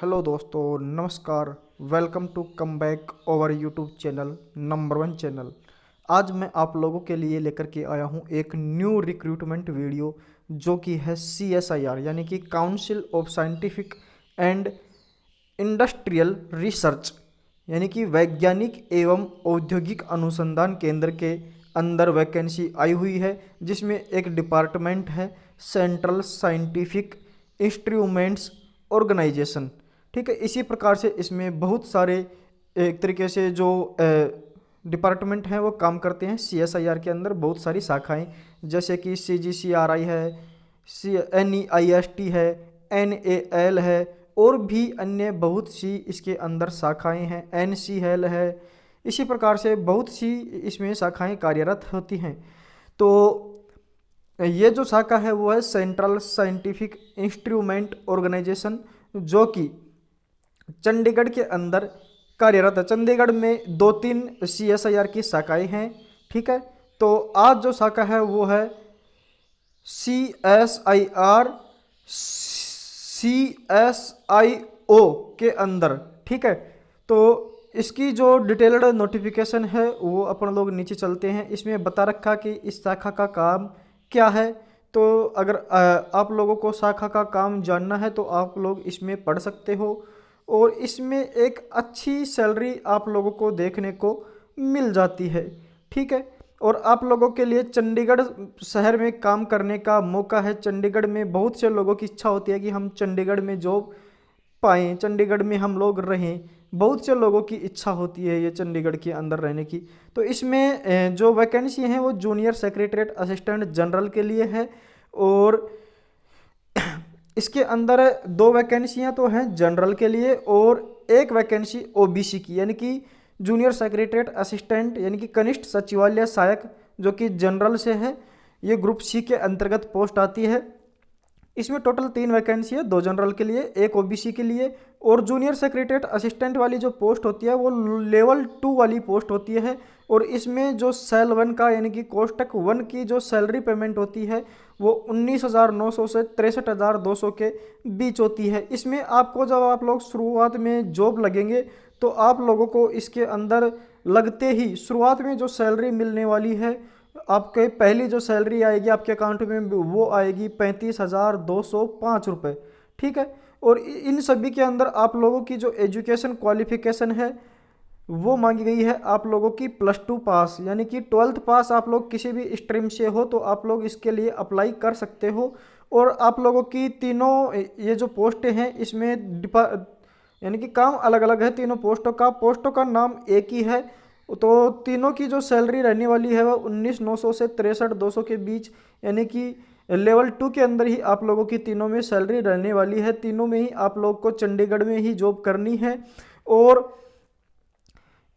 Hello दोस्तों, नमस्कार। Welcome to come back over YouTube channel number 1 channel. आज मैं आप लोगों के लिए लेकर के आया हूं एक न्यू रिक्रूटमेंट वीडियो जो कि है CSIR यानी कि council of scientific and industrial research यानी कि वैज्ञानिक एवं औद्योगिक अनुसंधान केंद्र के अंदर वैकेंसी आई हुई है, जिसमें एक डिपार्टमेंट है सेंट्रल साइंटिफिक इंस्ट्रूमेंट्स ऑर्गेनाइजेशन। ठीक है, इसी प्रकार से इसमें बहुत सारे एक तरीके से जो डिपार्टमेंट हैं वो काम करते हैं। CSIR के अंदर बहुत सारी शाखाएं, जैसे कि CGCRI है, NEIST है, NAL है और भी अन्य बहुत सी इसके अंदर शाखाएं हैं। NCL है। इसी प्रकार से बहुत सी इसमें शाखाएं कार्यरत होती हैं। तो ये जो शाखा है वो है सेंट्रल साइंटिफिक इंस्ट्रूमेंट ऑर्गेनाइजेशन, जो कि चंडीगढ़ के अंदर कार्यरत है। चंडीगढ़ में 2-3 CSIR की शाखाएं हैं। ठीक है, तो आज जो शाखा है वो है CSIR CSIO के अंदर। ठीक है, तो इसकी जो डिटेल्ड नोटिफिकेशन है वो अपन लोग नीचे चलते हैं। इसमें बता रखा कि इस शाखा का काम क्या है। तो अगर आप लोगों को शाखा का काम जानना है तो आप लोग इसमें पढ़ सकते हो और इसमें एक अच्छी सैलरी आप लोगों को देखने को मिल जाती है। ठीक है, और आप लोगों के लिए चंडीगढ़ शहर में काम करने का मौका है। चंडीगढ़ में बहुत से लोगों की इच्छा होती है कि हम चंडीगढ़ में जॉब पाएँ, चंडीगढ़ में हम लोग रहें। बहुत से लोगों की इच्छा होती है ये चंडीगढ़ के अंदर रहने की। तो इसमें जो वैकेंसी हैं वो जूनियर सेक्रेटरीट असिस्टेंट जनरल के लिए है और इसके अंदर 2 वैकेंसियां तो हैं जनरल के लिए और एक वैकेंसी OBC की, यानी कि जूनियर सेक्रेटरीट असिस्टेंट यानी कि कनिष्ठ सचिवालय सहायक, जो कि जनरल से है। ये ग्रुप C के अंतर्गत पोस्ट आती है। इसमें टोटल 3 वैकेंसी है, 2 जनरल के लिए, एक OBC के लिए। और जूनियर सेक्रेटरीट असिस्टेंट वाली जो पोस्ट होती है वो लेवल 2 वाली पोस्ट होती है और इसमें जो सेल 1 का यानी कि कोष्टक 1 की जो सैलरी पेमेंट होती है वो 19,900 से 63,200 के बीच होती है। इसमें आपको जब आप लोग शुरुआत में जॉब लगेंगे तो आप लोगों को इसके अंदर लगते ही शुरुआत में जो सैलरी मिलने वाली है, आपके पहली जो सैलरी आएगी आपके अकाउंट में वो आएगी 35,205 रुपये। ठीक है, और इन सभी के अंदर आप लोगों की जो एजुकेशन क्वालिफिकेशन है वो मांगी गई है आप लोगों की +2 पास, यानी कि 12th पास आप लोग किसी भी स्ट्रीम से हो तो आप लोग इसके लिए अप्लाई कर सकते हो। और आप लोगों की तीनों ये जो पोस्टें हैं इसमें यानी कि काम अलग अलग है तीनों पोस्टों का नाम एक ही है। तो तीनों की जो सैलरी रहने वाली है वह 19,900 से 63,200 के बीच, यानी कि लेवल 2 के अंदर ही आप लोगों की तीनों में सैलरी रहने वाली है। तीनों में ही आप लोग को चंडीगढ़ में ही जॉब करनी है। और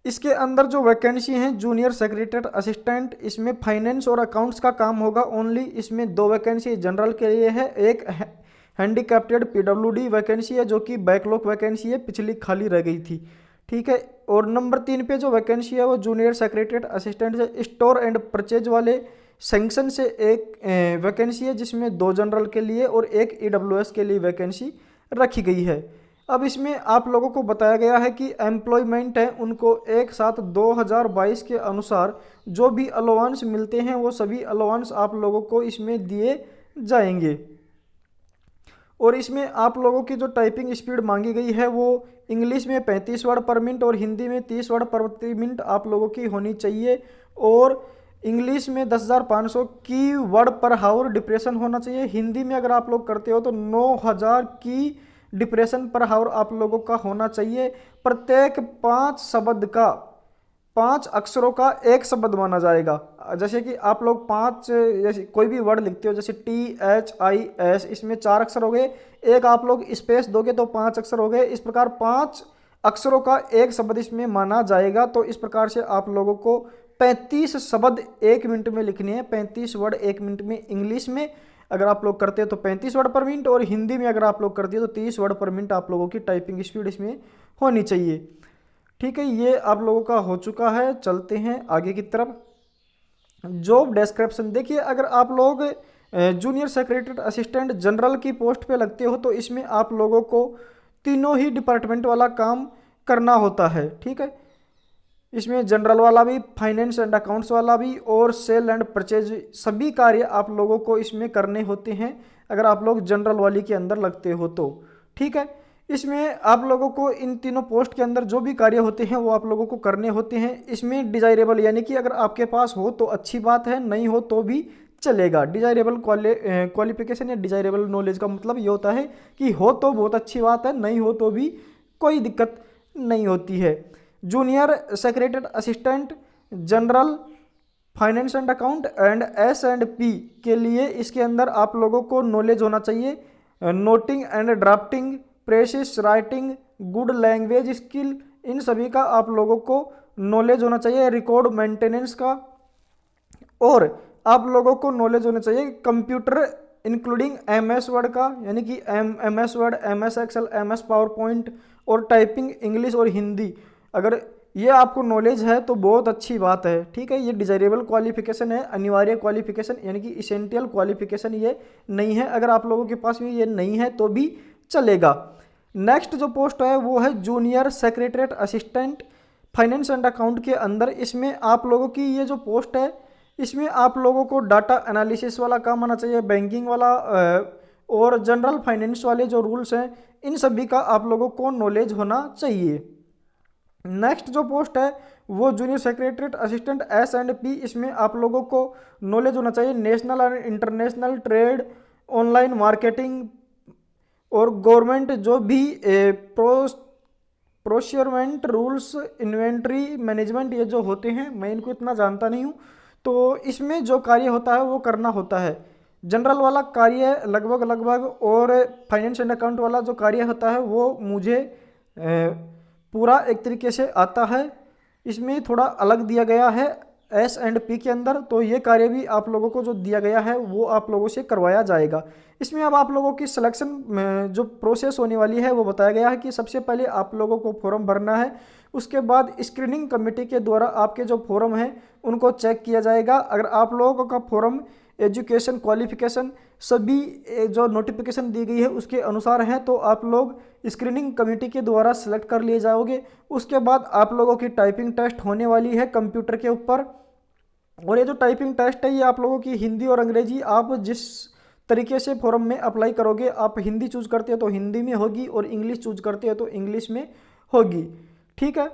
इसके अंदर जो वैकेंसी है जूनियर सेक्रेटरीट असिस्टेंट, इसमें फाइनेंस और अकाउंट्स का काम होगा ओनली। इसमें 2 वैकेंसी जनरल के लिए है, एक हैंडीकैप्टेड PWD वैकेंसी है जो कि बैकलॉग वैकेंसी है, पिछली खाली रह गई थी। ठीक है, और नंबर 3 पे जो वैकेंसी है वो जूनियर सेक्रेटरीट असिस्टेंट से स्टोर एंड परचेज वाले सेंक्शन से एक वैकेंसी है, जिसमें 2 जनरल के लिए और एक EWS के लिए वैकेंसी रखी गई है। अब इसमें आप लोगों को बताया गया है कि एम्प्लॉयमेंट है उनको एक साथ 2022 के अनुसार जो भी अलाउंस मिलते हैं वो सभी अलाउंस आप लोगों को इसमें दिए जाएंगे। और इसमें आप लोगों की जो टाइपिंग स्पीड मांगी गई है वो इंग्लिश में 35 वर्ड पर मिनट और हिंदी में 30 वर्ड प्रति मिनट आप लोगों की होनी चाहिए। और इंग्लिश में 10,500 की वर्ड पर हावर डिप्रेशन होना चाहिए। हिंदी में अगर आप लोग करते हो तो 9,000 की डिप्रेशन पर हावर आप लोगों का होना चाहिए। प्रत्येक 5 शब्द का 5 अक्षरों का एक शब्द माना जाएगा। जैसे कि आप लोग 5 जैसे कोई भी वर्ड लिखते हो, जैसे THIS, इसमें 4 अक्षर हो गए, एक आप लोग स्पेस दोगे तो 5 अक्षर हो गए। इस प्रकार 5 अक्षरों का एक शब्द इसमें माना जाएगा। तो इस प्रकार से आप लोगों को 35 शब्द 1 मिनट में लिखने हैं। 35 वर्ड 1 मिनट में इंग्लिश में अगर आप लोग करते हो तो 35 वर्ड पर मिनट, और हिंदी में अगर आप लोग करते हो तो 30 वर्ड पर मिनट आप लोगों की टाइपिंग स्पीड इसमें होनी चाहिए। ठीक है, ये आप लोगों का हो चुका है। चलते हैं आगे की तरफ। जॉब डिस्क्रिप्शन देखिए, अगर आप लोग जूनियर सेक्रेटरी असिस्टेंट जनरल की पोस्ट पे लगते हो तो इसमें आप लोगों को तीनों ही डिपार्टमेंट वाला काम करना होता है। ठीक है, इसमें जनरल वाला भी, फाइनेंस एंड अकाउंट्स वाला भी, और सेल एंड परचेज, सभी कार्य आप लोगों को इसमें करने होते हैं अगर आप लोग जनरल वाली के अंदर लगते हो तो। ठीक है, इसमें आप लोगों को इन तीनों पोस्ट के अंदर जो भी कार्य होते हैं वो आप लोगों को करने होते हैं। इसमें डिजायरेबल यानी कि अगर आपके पास हो तो अच्छी बात है, नहीं हो तो भी चलेगा। डिजायरेबल क्वालिफिकेशन या डिजायरेबल नॉलेज का मतलब ये होता है कि हो तो बहुत अच्छी बात है, नहीं हो तो भी कोई दिक्कत नहीं होती है। Junior secretary assistant general finance and account and S&P के लिए इसके अंदर आप लोगों को नॉलेज होना चाहिए noting and drafting, precis writing, good language skill, इन सभी का आप लोगों को नॉलेज होना चाहिए। रिकॉर्ड मेंटेनेंस का, और आप लोगों को नॉलेज होना चाहिए कंप्यूटर इंक्लूडिंग MS वर्ड का, यानी कि MS Word, MS Excel, MS PowerPoint, और टाइपिंग इंग्लिश और हिंदी। अगर ये आपको नॉलेज है तो बहुत अच्छी बात है। ठीक है, ये डिजायरेबल क्वालिफिकेशन है, अनिवार्य क्वालिफिकेशन यानी कि इसेंशियल क्वालिफिकेशन ये नहीं है। अगर आप लोगों के पास भी ये नहीं है तो भी चलेगा। नेक्स्ट जो पोस्ट है वो है junior secretariat assistant finance and account के अंदर। इसमें आप लोगों की ये जो पोस्ट है इसमें आप लोगों को डाटा एनालिसिस वाला काम आना चाहिए, बैंकिंग वाला और जनरल फाइनेंस वाले जो रूल्स हैं इन सभी का आप लोगों को नॉलेज होना चाहिए। नेक्स्ट जो पोस्ट है वो जूनियर सेक्रेटरीट असिस्टेंट S&P, इसमें आप लोगों को नॉलेज होना चाहिए नेशनल और इंटरनेशनल ट्रेड, ऑनलाइन मार्केटिंग, और गवर्नमेंट जो भी प्रोक्योरमेंट रूल्स, इन्वेंट्री मैनेजमेंट, ये जो होते हैं मैं इनको इतना जानता नहीं हूँ, तो इसमें जो कार्य होता है वो करना होता है। जनरल वाला कार्य लगभग और फाइनेंस एंड अकाउंट वाला जो कार्य होता है वो मुझे पूरा एक तरीके से आता है। इसमें थोड़ा अलग दिया गया है S&P के अंदर, तो ये कार्य भी आप लोगों को जो दिया गया है वो आप लोगों से करवाया जाएगा। इसमें अब आप लोगों की सिलेक्शन जो प्रोसेस होने वाली है वो बताया गया है कि सबसे पहले आप लोगों को फॉर्म भरना है, उसके बाद स्क्रीनिंग कमेटी के द्वारा आपके जो फॉर्म हैं उनको चेक किया जाएगा। अगर आप लोगों का फॉर्म, एजुकेशन, क्वालिफिकेशन सभी जो नोटिफिकेशन दी गई है उसके अनुसार है तो आप लोग स्क्रीनिंग कमेटी के द्वारा सिलेक्ट कर लिए जाओगे। उसके बाद आप लोगों की टाइपिंग टेस्ट होने वाली है कंप्यूटर के ऊपर, और ये जो टाइपिंग टेस्ट है ये आप लोगों की हिंदी और अंग्रेजी, आप जिस तरीके से फॉर्म में अप्लाई करोगे, आप हिंदी चूज करते हो तो हिंदी में होगी और इंग्लिश चूज करते हो तो इंग्लिश में होगी। ठीक है,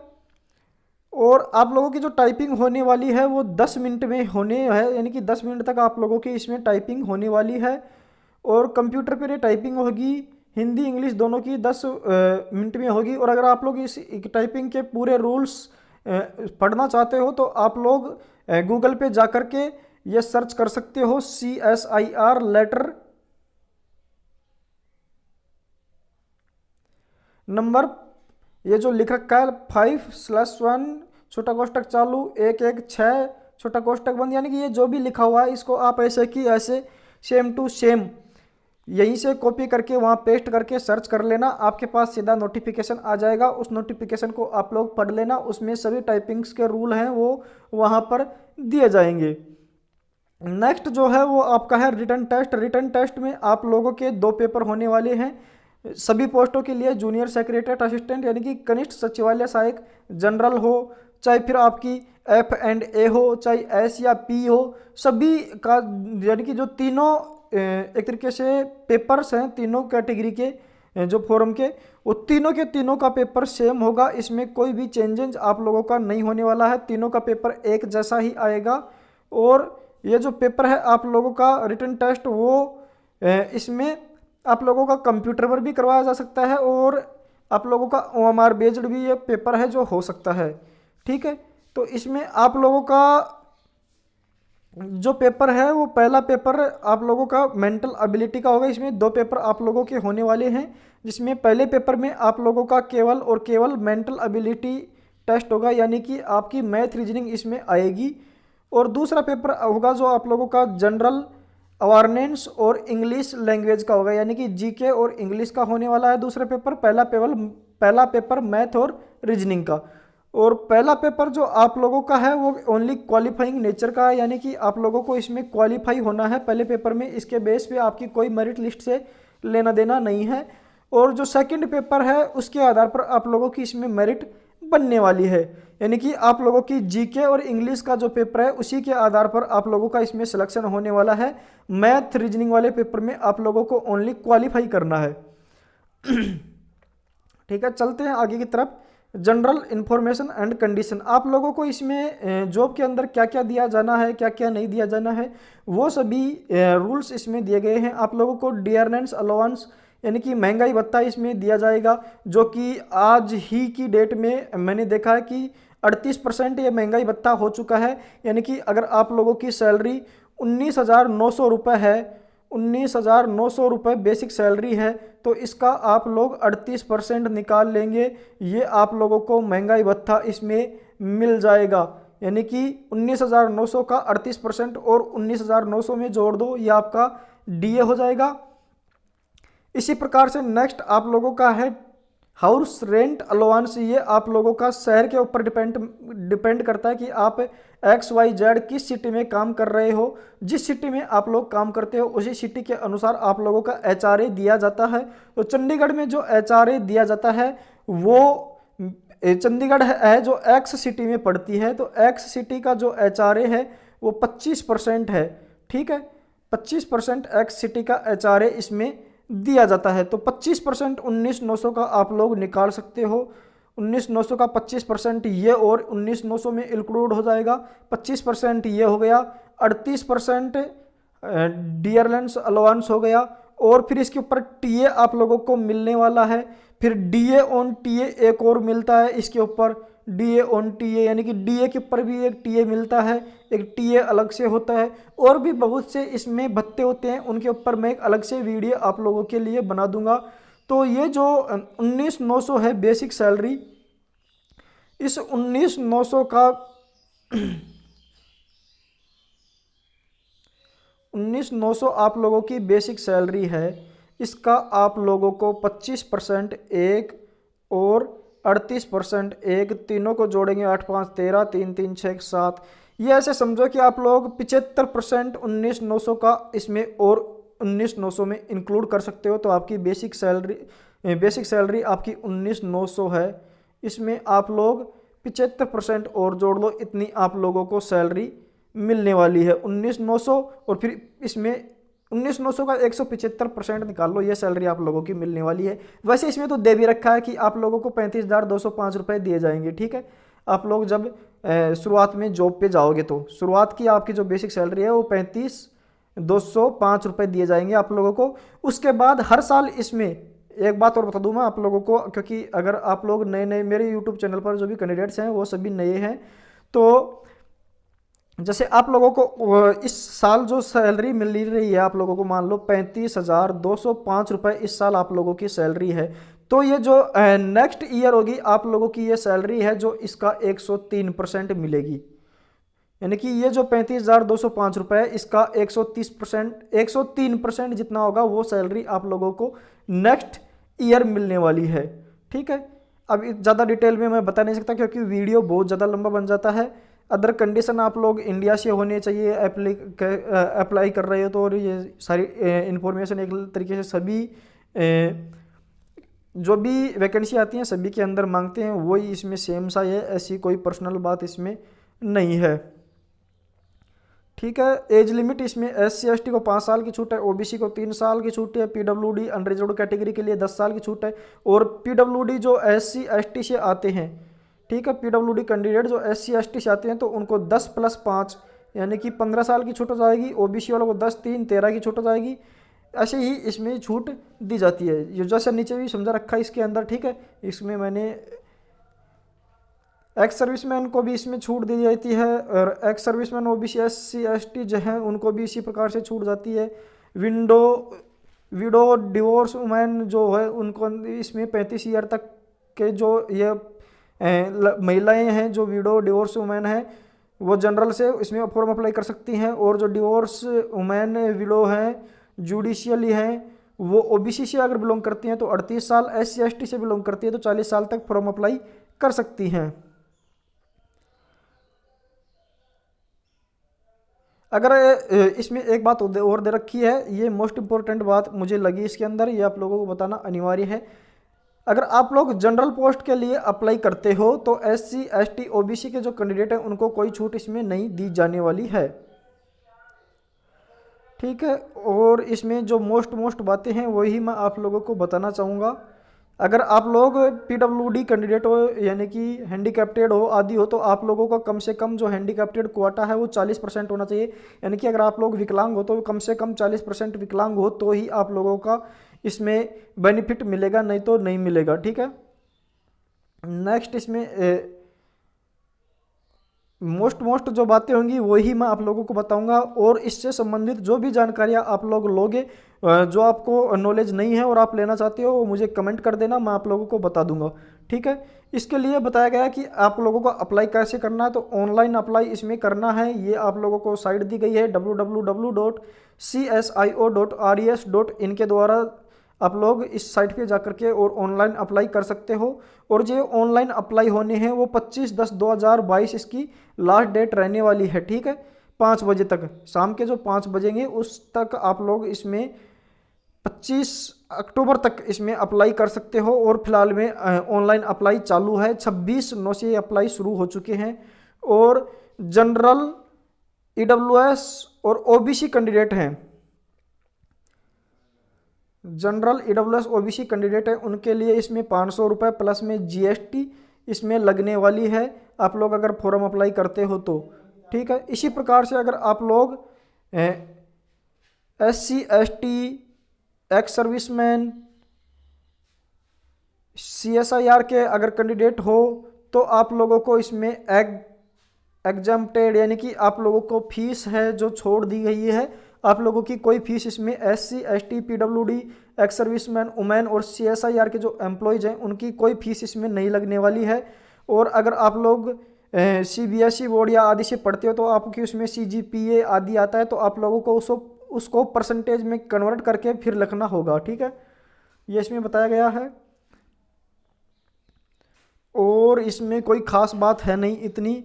और आप लोगों की जो टाइपिंग होने वाली है वो 10 मिनट में होने है, यानी कि 10 मिनट तक आप लोगों की इसमें टाइपिंग होने वाली है, और कंप्यूटर पर ये टाइपिंग होगी हिंदी इंग्लिश दोनों की 10 मिनट में होगी। और अगर आप लोग इस टाइपिंग के पूरे रूल्स पढ़ना चाहते हो तो आप लोग गूगल पे जा कर के ये सर्च कर सकते हो CSIR लेटर नंबर, ये जो लिख रखा है 5/1 छोटा कोष्टक चालू 116 छोटा कोष्टक बंद, यानी कि ये जो भी लिखा हुआ है इसको आप ऐसे की ऐसे सेम टू सेम यहीं से कॉपी करके वहाँ पेस्ट करके सर्च कर लेना, आपके पास सीधा नोटिफिकेशन आ जाएगा। उस नोटिफिकेशन को आप लोग पढ़ लेना, उसमें सभी टाइपिंग्स के रूल हैं वो वहाँ पर दिए जाएंगे। नेक्स्ट जो है वो आपका है रिटन टेस्ट। रिटन टेस्ट में आप लोगों के 2 पेपर होने वाले हैं सभी पोस्टों के लिए। जूनियर सेक्रेटरीट असिस्टेंट यानी कि कनिष्ठ सचिवालय सहायक जनरल हो, चाहे फिर आपकी F&A हो, चाहे S या P हो, सभी का यानी कि जो तीनों एक तरीके से पेपर्स हैं तीनों कैटेगरी के जो फॉर्म के, वो तीनों के तीनों का पेपर सेम होगा। इसमें कोई भी चेंजेस आप लोगों का नहीं होने वाला है, तीनों का पेपर एक जैसा ही आएगा। और ये जो पेपर है आप लोगों का रिटन टेस्ट वो इसमें आप लोगों का कंप्यूटर पर भी करवाया जा सकता है, और आप लोगों का OMR बेस्ड भी ये पेपर है जो हो सकता है। ठीक है, तो इसमें आप लोगों का जो पेपर है वो पहला पेपर आप लोगों का मेंटल एबिलिटी का होगा। इसमें 2 पेपर आप लोगों के होने वाले हैं, जिसमें पहले पेपर में आप लोगों का केवल और केवल मेंटल एबिलिटी टेस्ट होगा, यानी कि आपकी मैथ रीजनिंग इसमें आएगी। और दूसरा पेपर होगा जो आप लोगों का जनरल अवेयरनेस और इंग्लिश लैंग्वेज का होगा, यानी कि GK और इंग्लिश का होने वाला है दूसरा पेपर। पहला पेपर मैथ और रीजनिंग का, और पहला पेपर जो आप लोगों का है वो ओनली क्वालिफाइंग नेचर का है, यानी कि आप लोगों को इसमें क्वालिफाई होना है पहले पेपर में। इसके बेस पे आपकी कोई मेरिट लिस्ट से लेना देना नहीं है। और जो सेकंड पेपर है उसके आधार पर आप लोगों की इसमें मेरिट बनने वाली है। यानी कि आप लोगों की जीके और इंग्लिश का जो पेपर है उसी के आधार पर आप लोगों का इसमें सिलेक्शन होने वाला है। मैथ रीजनिंग वाले पेपर में आप लोगों को ओनली क्वालिफाई करना है। ठीक है, चलते हैं आगे की तरफ। जनरल इंफॉर्मेशन एंड कंडीशन, आप लोगों को इसमें जॉब के अंदर क्या क्या दिया जाना है, क्या क्या नहीं दिया जाना है, वो सभी रूल्स इसमें दिए गए हैं। आप लोगों को डियरनेंस अलाउंस यानी कि महंगाई भत्ता इसमें दिया जाएगा, जो कि आज ही की डेट में मैंने देखा है कि 38% ये महंगाई भत्ता हो चुका है। यानी कि अगर आप लोगों की सैलरी 19,900 रुपये है, 19,900 रुपये बेसिक सैलरी है, तो इसका आप लोग 38% निकाल लेंगे, ये आप लोगों को महंगाई भत्ता इसमें मिल जाएगा। यानी कि 19,900 का 38% और 19,900 में जोड़ दो, ये आपका डीए हो जाएगा। इसी प्रकार से नेक्स्ट आप लोगों का है हाउस रेंट अलाउंस। ये आप लोगों का शहर के ऊपर डिपेंड करता है कि आप XYZ किस सिटी में काम कर रहे हो। जिस सिटी में आप लोग काम करते हो उसी सिटी के अनुसार आप लोगों का HRA दिया जाता है। तो चंडीगढ़ में जो HRA दिया जाता है वो चंडीगढ़ है जो X सिटी में पड़ती है, तो X सिटी का जो HRA है वो 25% है। ठीक है, 25% X सिटी का HRA इसमें दिया जाता है। तो 25% 19,900 का आप लोग निकाल सकते हो। 19,900 का 25% ये और 19,900 में इंक्लूड हो जाएगा। 25% ये हो गया, 38% डियरलेंस अलाउंस हो गया, और फिर इसके ऊपर टीए आप लोगों को मिलने वाला है। फिर डीए ऑन टीए एक और मिलता है इसके ऊपर, डीए ऑन टीए, यानी कि डीए के ऊपर भी एक टीए मिलता है, एक टीए अलग से होता है, और भी बहुत से इसमें भत्ते होते हैं, उनके ऊपर मैं एक अलग से वीडियो आप लोगों के लिए बना दूंगा। तो ये जो 19,900 है बेसिक सैलरी, इस 19,900 का 19,900 आप लोगों की बेसिक सैलरी है, इसका आप लोगों को 25% एक और 38% एक, तीनों को जोड़ेंगे 8 5 13, 3 3 6 7, ये ऐसे समझो कि आप लोग 75% 19,900 का इसमें और 19,900 में इंक्लूड कर सकते हो। तो आपकी बेसिक सैलरी आपकी 19,900 है, इसमें आप लोग 75% और जोड़ लो, इतनी आप लोगों को सैलरी मिलने वाली है 19,900, और फिर इसमें 19,900 का 175% निकाल लो, ये सैलरी आप लोगों की मिलने वाली है। वैसे इसमें तो दे भी रखा है कि आप लोगों को 35,205 रुपये दिए जाएंगे। ठीक है, आप लोग जब शुरुआत में जॉब पे जाओगे तो शुरुआत की आपकी जो बेसिक सैलरी है वो 35,205 रुपये दिए जाएंगे आप लोगों को। उसके बाद हर साल इसमें एक बात और बता दूं मैं आप लोगों को, क्योंकि अगर आप लोग नए नए मेरे यूट्यूब चैनल पर जो भी कैंडिडेट्स हैं वो सभी नए हैं, तो जैसे आप लोगों को इस साल जो सैलरी मिल रही है, आप लोगों को मान लो 35,205 रुपये इस साल आप लोगों की सैलरी है, तो ये जो नेक्स्ट ईयर होगी आप लोगों की ये सैलरी है जो इसका 103% मिलेगी। यानी कि ये जो 35,205 रुपये है इसका 103% जितना होगा वो सैलरी आप लोगों को नेक्स्ट ईयर मिलने वाली है। ठीक है, अब ज़्यादा डिटेल में मैं बता नहीं सकता क्योंकि वीडियो बहुत ज़्यादा लंबा बन जाता है। अदर कंडीशन आप लोग इंडिया से होने चाहिए, अप्लाई कर रहे हो तो, और ये सारी इंफॉर्मेशन एक तरीके से सभी जो भी वैकेंसी आती हैं सभी के अंदर मांगते हैं, वही इसमें सेम सा है, ऐसी कोई पर्सनल बात इसमें नहीं है। ठीक है, एज लिमिट इसमें SC ST को 5 साल की छूट है, OBC को 3 साल की छूट है, PWD अनरिजर्व्ड कैटेगरी के लिए 10 साल की छूट है, और PWD जो SC ST से आते हैं, ठीक है, PWD कैंडिडेट जो SC ST से आते हैं तो उनको 10 + 5 यानी कि 15 साल की छूट हो जाएगी, OBC वालों को 10 3 13 की छूट हो जाएगी। ऐसे ही इसमें छूट दी जाती है, ये जैसे नीचे भी समझा रखा है इसके अंदर। ठीक है, इसमें मैंने एक्स सर्विसमैन को भी इसमें छूट दी जाती है, और ex serviceman OBC SC ST जो हैं उनको भी इसी प्रकार से छूट जाती है। विडो डिवोर्स वुमेन जो है उनको इसमें 35 ईयर तक के जो ये महिलाएं हैं जो विडो डिवोर्स वुमेन हैं वो जनरल से इसमें फॉर्म अप्लाई कर सकती हैं, और जो डिवोर्स वुमेन विडो हैं जुडिशियली हैं वो OBC से अगर बिलोंग करती हैं तो 38 साल, SC ST से बिलोंग करती है तो 40 साल तक फॉर्म अप्लाई कर सकती हैं। अगर इसमें एक बात और दे रखी है, ये मोस्ट इम्पोर्टेंट बात मुझे लगी इसके अंदर, ये आप लोगों को बताना अनिवार्य है। अगर आप लोग जनरल पोस्ट के लिए अप्लाई करते हो तो SC ST OBC के जो कैंडिडेट हैं उनको कोई छूट इसमें नहीं दी जाने वाली है, ठीक है। और इसमें जो मोस्ट बातें हैं वही मैं आप लोगों को बताना चाहूँगा। अगर आप लोग PWD कैंडिडेट हो यानी कि हैंडीकैप्टेड हो आदि हो, तो आप लोगों का कम से कम जो हैंडीकैप्टेड क्वाटा है वो 40% होना चाहिए। यानी कि अगर आप लोग विकलांग हो तो कम से कम 40% विकलांग हो तो ही आप लोगों का इसमें बेनिफिट मिलेगा, नहीं तो नहीं मिलेगा, ठीक है। नेक्स्ट इसमें मोस्ट जो बातें होंगी वही मैं आप लोगों को बताऊंगा। और इससे संबंधित जो भी जानकारियां आप लोग लोगे, जो आपको नॉलेज नहीं है और आप लेना चाहते हो, वो मुझे कमेंट कर देना, मैं आप लोगों को बता दूंगा, ठीक है। इसके लिए बताया गया है कि आप लोगों को अप्लाई कैसे करना है, तो ऑनलाइन अप्लाई इसमें करना है। ये आप लोगों को साइट दी गई है www.csio.res.in के द्वारा आप लोग इस साइट पे जाकर के और ऑनलाइन अप्लाई कर सकते हो। और जो ऑनलाइन अप्लाई होने हैं वो 25/10/2022 इसकी लास्ट डेट रहने वाली है, ठीक है। 5 बजे तक, शाम के जो 5 बजेंगे उस तक आप लोग इसमें 25 अक्टूबर तक इसमें अप्लाई कर सकते हो। और फिलहाल में ऑनलाइन अप्लाई चालू है, 26/9 से अप्लाई शुरू हो चुके हैं। और जनरल, EWS और OBC कैंडिडेट हैं, जनरल EWS OBC कैंडिडेट है, उनके लिए इसमें 500 रुपये प्लस में GST इसमें लगने वाली है, आप लोग अगर फॉर्म अप्लाई करते हो तो, ठीक है। इसी प्रकार से अगर आप लोग SC ST ex serviceman CSIR के अगर कैंडिडेट हो तो आप लोगों को इसमें एग्जम्प्टेड यानी कि आप लोगों को फीस है जो छोड़ दी गई है। आप लोगों की कोई फीस इसमें SC ST PWD ex serviceman women और CSIR के जो एम्प्लॉयज़ हैं उनकी कोई फीस इसमें नहीं लगने वाली है। और अगर आप लोग CBSE बोर्ड या आदि से पढ़ते हो तो आपकी उसमें CGPA आदि आता है, तो आप लोगों को उसको परसेंटेज में कन्वर्ट करके फिर लिखना होगा, ठीक है। ये इसमें बताया गया है। और इसमें कोई ख़ास बात है नहीं इतनी।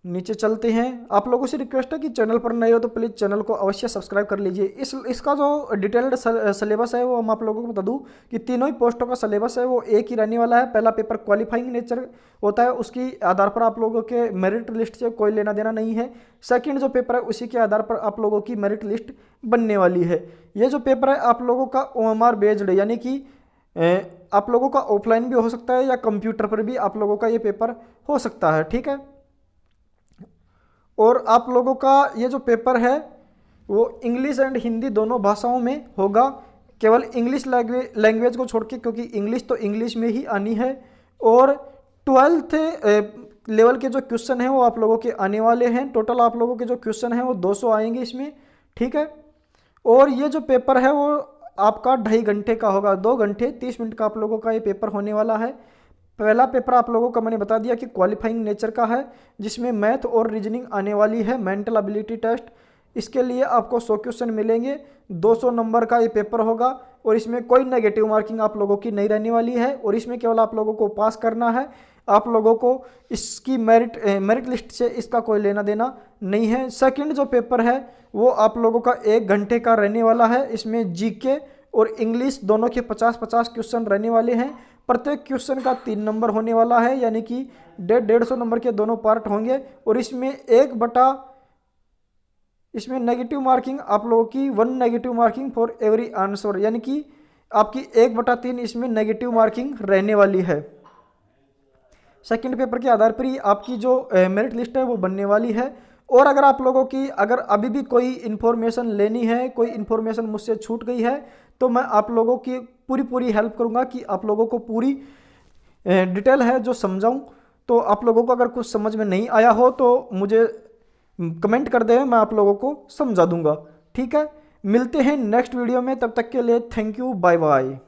नीचे चलते हैं। आप लोगों से रिक्वेस्ट है कि चैनल पर नए हो तो प्लीज़ चैनल को अवश्य सब्सक्राइब कर लीजिए। इसका जो डिटेल्ड सिलेबस है वो मैं आप लोगों को बता दूं कि तीनों ही पोस्टों का सिलेबस है वो एक ही रहने वाला है। पहला पेपर क्वालिफाइंग नेचर होता है, उसकी आधार पर आप लोगों के मेरिट लिस्ट से कोई लेना देना नहीं है। सेकेंड जो पेपर है उसी के आधार पर आप लोगों की मेरिट लिस्ट बनने वाली है। ये जो पेपर है आप लोगों का OMR बेस्ड यानी कि आप लोगों का ऑफलाइन भी हो सकता है या कंप्यूटर पर भी आप लोगों का ये पेपर हो सकता है, ठीक है। और आप लोगों का ये जो पेपर है वो इंग्लिश एंड हिंदी दोनों भाषाओं में होगा, केवल इंग्लिश लैंग्वेज को छोड़ के, क्योंकि इंग्लिश तो इंग्लिश में ही आनी है। और 12th लेवल के जो क्वेश्चन हैं वो आप लोगों के आने वाले हैं। टोटल आप लोगों के जो क्वेश्चन हैं वो 200 आएंगे इसमें, ठीक है। और ये जो पेपर है वो आपका 2.5 घंटे का होगा, 2 घंटे 30 मिनट का आप लोगों का ये पेपर होने वाला है। पहला पेपर आप लोगों का मैंने बता दिया कि क्वालिफाइंग नेचर का है, जिसमें मैथ और रीजनिंग आने वाली है, मेंटल एबिलिटी टेस्ट। इसके लिए आपको 100 क्वेश्चन मिलेंगे, 200 नंबर का ये पेपर होगा। और इसमें कोई नेगेटिव मार्किंग आप लोगों की नहीं रहने वाली है। और इसमें केवल आप लोगों को पास करना है, आप लोगों को इसकी मेरिट लिस्ट से इसका कोई लेना देना नहीं है। सेकंड जो पेपर है वो आप लोगों का 1 घंटे का रहने वाला है। इसमें GK और इंग्लिश दोनों के 50-50 क्वेश्चन रहने वाले हैं। प्रत्येक क्वेश्चन का 3 नंबर होने वाला है, यानी कि 150 नंबर के दोनों पार्ट होंगे। और इसमें नेगेटिव मार्किंग आप लोगों की 1 negative marking for every answer, यानी कि आपकी 1/3 इसमें नेगेटिव मार्किंग रहने वाली है। सेकंड पेपर के आधार पर ही आपकी जो मेरिट लिस्ट है वो बनने वाली है। और अगर आप लोगों की अगर अभी भी कोई इन्फॉर्मेशन लेनी है, कोई इन्फॉर्मेशन मुझसे छूट गई है, तो मैं आप लोगों की पूरी हेल्प करूंगा कि आप लोगों को पूरी डिटेल है जो समझाऊं। तो आप लोगों को अगर कुछ समझ में नहीं आया हो तो मुझे कमेंट कर दें, मैं आप लोगों को समझा दूंगा, ठीक है। मिलते हैं नेक्स्ट वीडियो में, तब तक के लिए थैंक यू, बाय बाय।